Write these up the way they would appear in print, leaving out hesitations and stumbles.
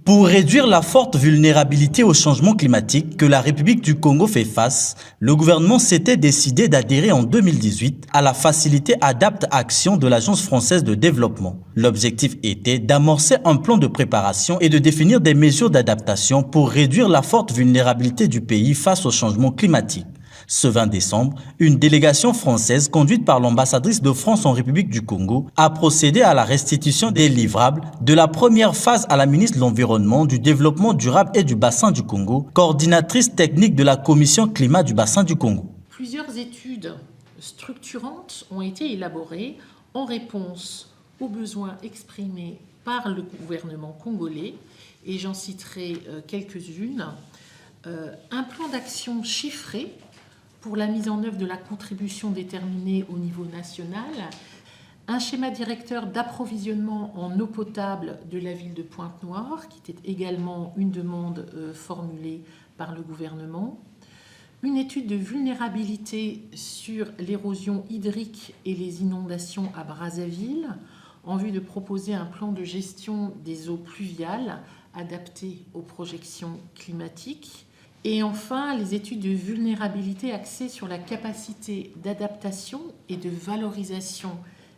Pour réduire la forte vulnérabilité au changement climatique que la République du Congo fait face, le gouvernement s'était décidé d'adhérer en 2018 à la facilité Adapt Action de l'Agence française de développement. L'objectif était d'amorcer un plan de préparation et de définir des mesures d'adaptation pour réduire la forte vulnérabilité du pays face au changement climatique. Ce 20 décembre, une délégation française conduite par l'ambassadrice de France en République du Congo a procédé à la restitution des livrables de la première phase à la ministre de l'Environnement, du Développement durable et du Bassin du Congo, coordinatrice technique de la Commission climat du Bassin du Congo. Plusieurs études structurantes ont été élaborées en réponse aux besoins exprimés par le gouvernement congolais, et j'en citerai quelques-unes. Un plan d'action chiffré pour la mise en œuvre de la contribution déterminée au niveau national, un schéma directeur d'approvisionnement en eau potable de la ville de Pointe-Noire, qui était également une demande formulée par le gouvernement, une étude de vulnérabilité sur l'érosion hydrique et les inondations à Brazzaville, en vue de proposer un plan de gestion des eaux pluviales adapté aux projections climatiques. Et enfin, les études de vulnérabilité axées sur la capacité d'adaptation et de valorisation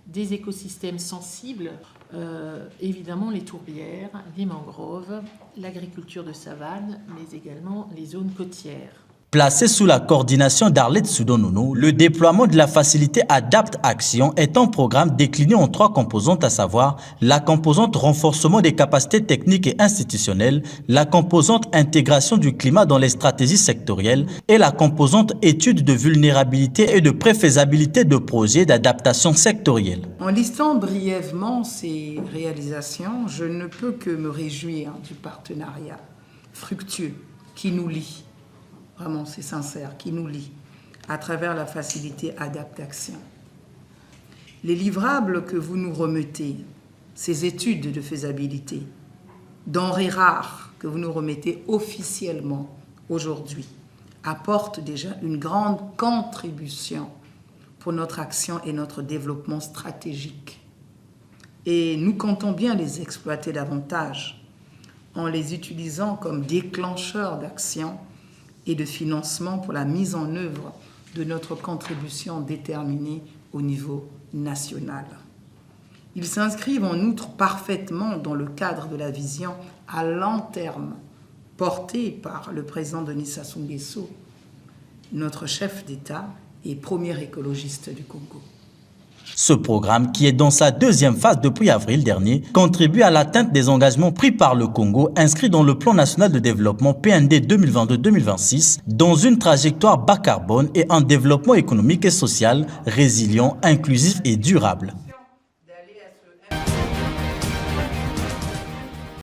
des écosystèmes sensibles, évidemment les tourbières, les mangroves, l'agriculture de savane, mais également les zones côtières. Placé sous la coordination d'Arlette Soudonono, le déploiement de la facilité Adapt Action est un programme décliné en 3 composantes, à savoir la composante renforcement des capacités techniques et institutionnelles, la composante intégration du climat dans les stratégies sectorielles et la composante étude de vulnérabilité et de préfaisabilité de projets d'adaptation sectorielle. En listant brièvement ces réalisations, je ne peux que me réjouir du partenariat fructueux qui nous lie. Vraiment, c'est sincère, qui nous lie à travers la facilité Adapt Action. Les livrables que vous nous remettez, ces études de faisabilité, denrées rares que vous nous remettez officiellement aujourd'hui, apportent déjà une grande contribution pour notre action et notre développement stratégique. Et nous comptons bien les exploiter davantage en les utilisant comme déclencheurs d'action et de financement pour la mise en œuvre de notre contribution déterminée au niveau national. Ils s'inscrivent en outre parfaitement dans le cadre de la vision à long terme portée par le président Denis Sassou Nguesso, notre chef d'État et premier écologiste du Congo. Ce programme, qui est dans sa 2e phase depuis avril dernier, contribue à l'atteinte des engagements pris par le Congo inscrits dans le plan national de développement PND 2022-2026 dans une trajectoire bas carbone et un développement économique et social résilient, inclusif et durable.